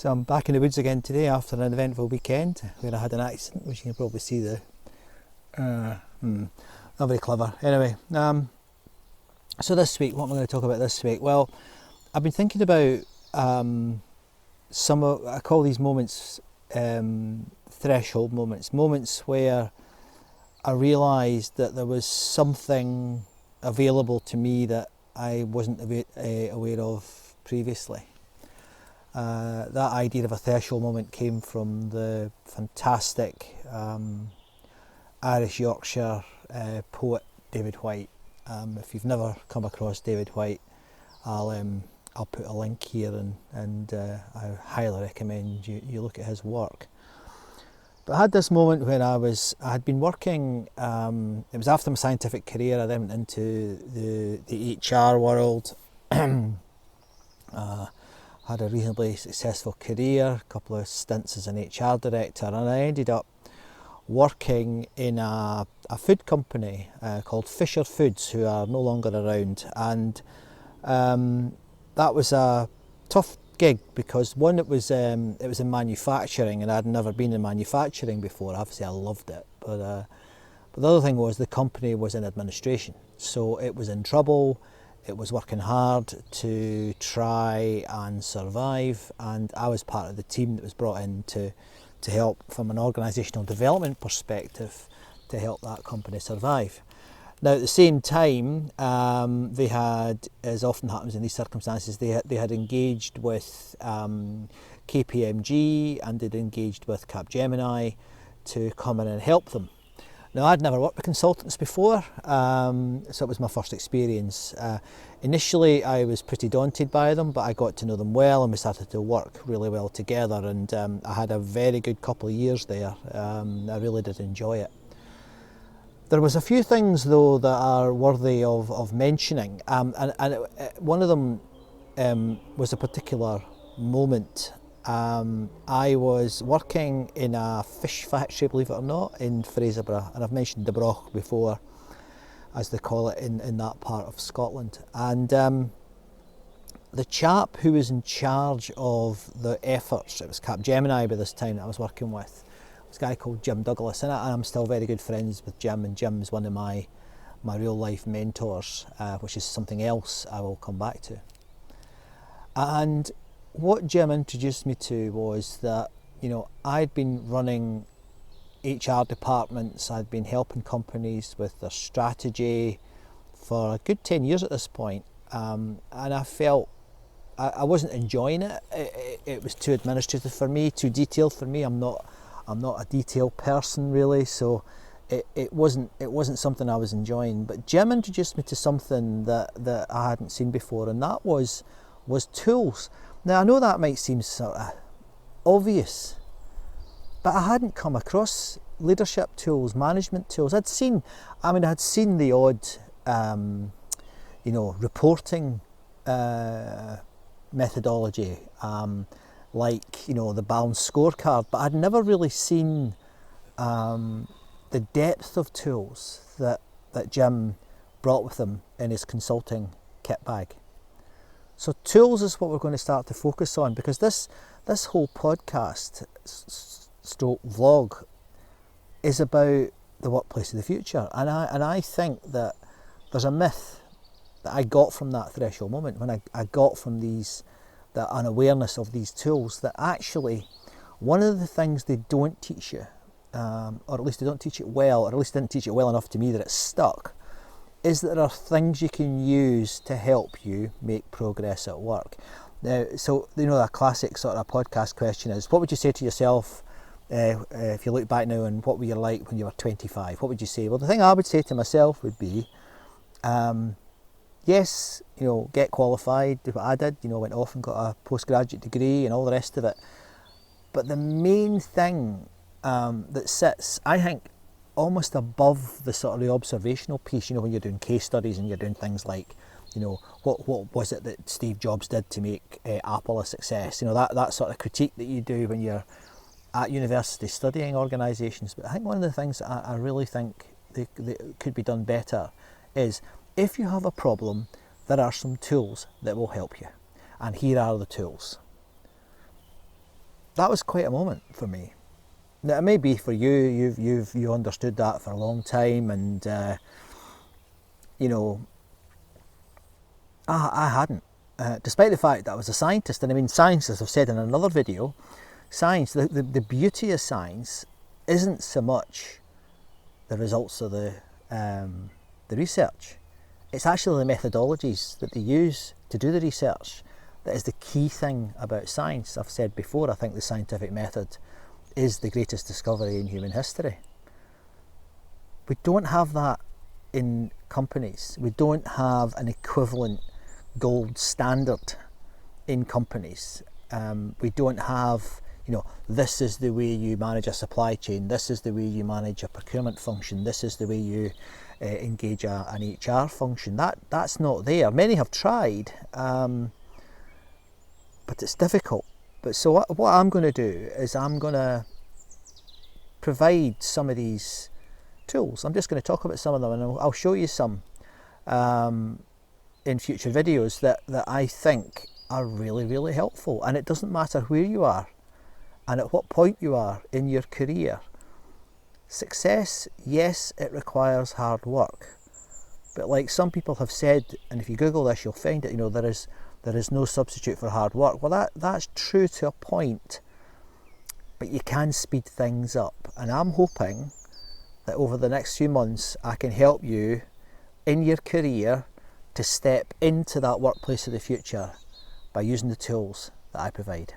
So I'm back in the woods again today after an eventful weekend where I had an accident, which you can probably see there. Not very clever. Anyway, so this week, what am I going to talk about this week? Well, I've been thinking about I call these moments threshold moments where I realised that there was something available to me that I wasn't aware of previously. That idea of a threshold moment came from the fantastic Irish Yorkshire poet David Whyte. If you've never come across David Whyte, I'll put a link here, and I highly recommend you look at his work. But I had this moment when I had been working. It was after my scientific career. I then went into the HR world. Had a reasonably successful career, a couple of stints as an HR director, and I ended up working in a food company called Fisher Foods, who are no longer around. And that was a tough gig because one, it was in manufacturing, and I'd never been in manufacturing before. Obviously I loved it, but the other thing was the company was in administration, so it was in trouble. It was working hard to try and survive, and I was part of the team that was brought in to help from an organisational development perspective to help that company survive. Now at the same time, they had, as often happens in these circumstances, they had engaged with KPMG, and they'd engaged with Capgemini to come in and help them. Now, I'd never worked with consultants before, so it was my first experience. Initially, I was pretty daunted by them, but I got to know them well, and we started to work really well together, and I had a very good couple of years there. I really did enjoy it. There was a few things, though, that are worthy of mentioning, and one of them was a particular moment. I was working in a fish factory, believe it or not, in Fraserburgh, and I've mentioned the Broch before, as they call it in that part of Scotland. And the chap who was in charge of the efforts, it was Capgemini by this time that I was working with, was a guy called Jim Douglas, and I'm still very good friends with Jim, and Jim is one of my real life mentors, which is something else I will come back to. And what Jim introduced me to was that, I'd been running HR departments, I'd been helping companies with their strategy for a good 10 years at this point, and I felt I wasn't enjoying it. It was too administrative for me, too detailed for me. I'm not a detailed person really, so it wasn't something I was enjoying. But Jim introduced me to something that I hadn't seen before, and that was tools. Now, I know that might seem sort of obvious, but I hadn't come across leadership tools, management tools. I'd seen the odd, reporting methodology, like, the balanced scorecard, but I'd never really seen the depth of tools that Jim brought with him in his consulting kit bag. So tools is what we're going to start to focus on, because this whole podcast stroke vlog is about the workplace of the future, and I think that there's a myth that I got from that threshold moment when I got from that unawareness of these tools, that actually one of the things they don't teach you, or at least they don't teach it well, or at least didn't teach it well enough to me that it's stuck, is that there are things you can use to help you make progress at work. Now, so, a classic sort of podcast question is, what would you say to yourself if you look back now, and what were you like when you were 25? What would you say? Well, the thing I would say to myself would be, yes, get qualified, do what I did, went off and got a postgraduate degree and all the rest of it. But the main thing that sits, I think, almost above the sort of the observational piece, when you're doing case studies and you're doing things like, what was it that Steve Jobs did to make Apple a success? That sort of critique that you do when you're at university studying organisations. But I think one of the things that I really think they could be done better is, if you have a problem, there are some tools that will help you. And here are the tools. that was quite a moment for me. Now, it may be for you, you understood that for a long time, and you know, I hadn't. Despite the fact that I was a scientist, and I mean, science, as I've said in another video, science, the beauty of science isn't so much the results of the research. It's actually the methodologies that they use to do the research that is the key thing about science. I've said before, I think the scientific method is the greatest discovery in human history. We don't have that in companies. We don't have an equivalent gold standard in companies. We don't have, you know, this is the way you manage a supply chain, this is the way you manage a procurement function, this is the way you engage an HR function. That's not there. Many have tried, but it's difficult. But so what I'm going to do is I'm going to provide some of these tools. I'm just going to talk about some of them, and I'll show you some in future videos that I think are really, really helpful. And it doesn't matter where you are and at what point you are in your career. Success, yes, it requires hard work, but like some people have said, and if you Google this, you'll find it, you know, there is no substitute for hard work. Well, that's true to a point, but you can speed things up. And I'm hoping that over the next few months, I can help you in your career to step into that workplace of the future by using the tools that I provide.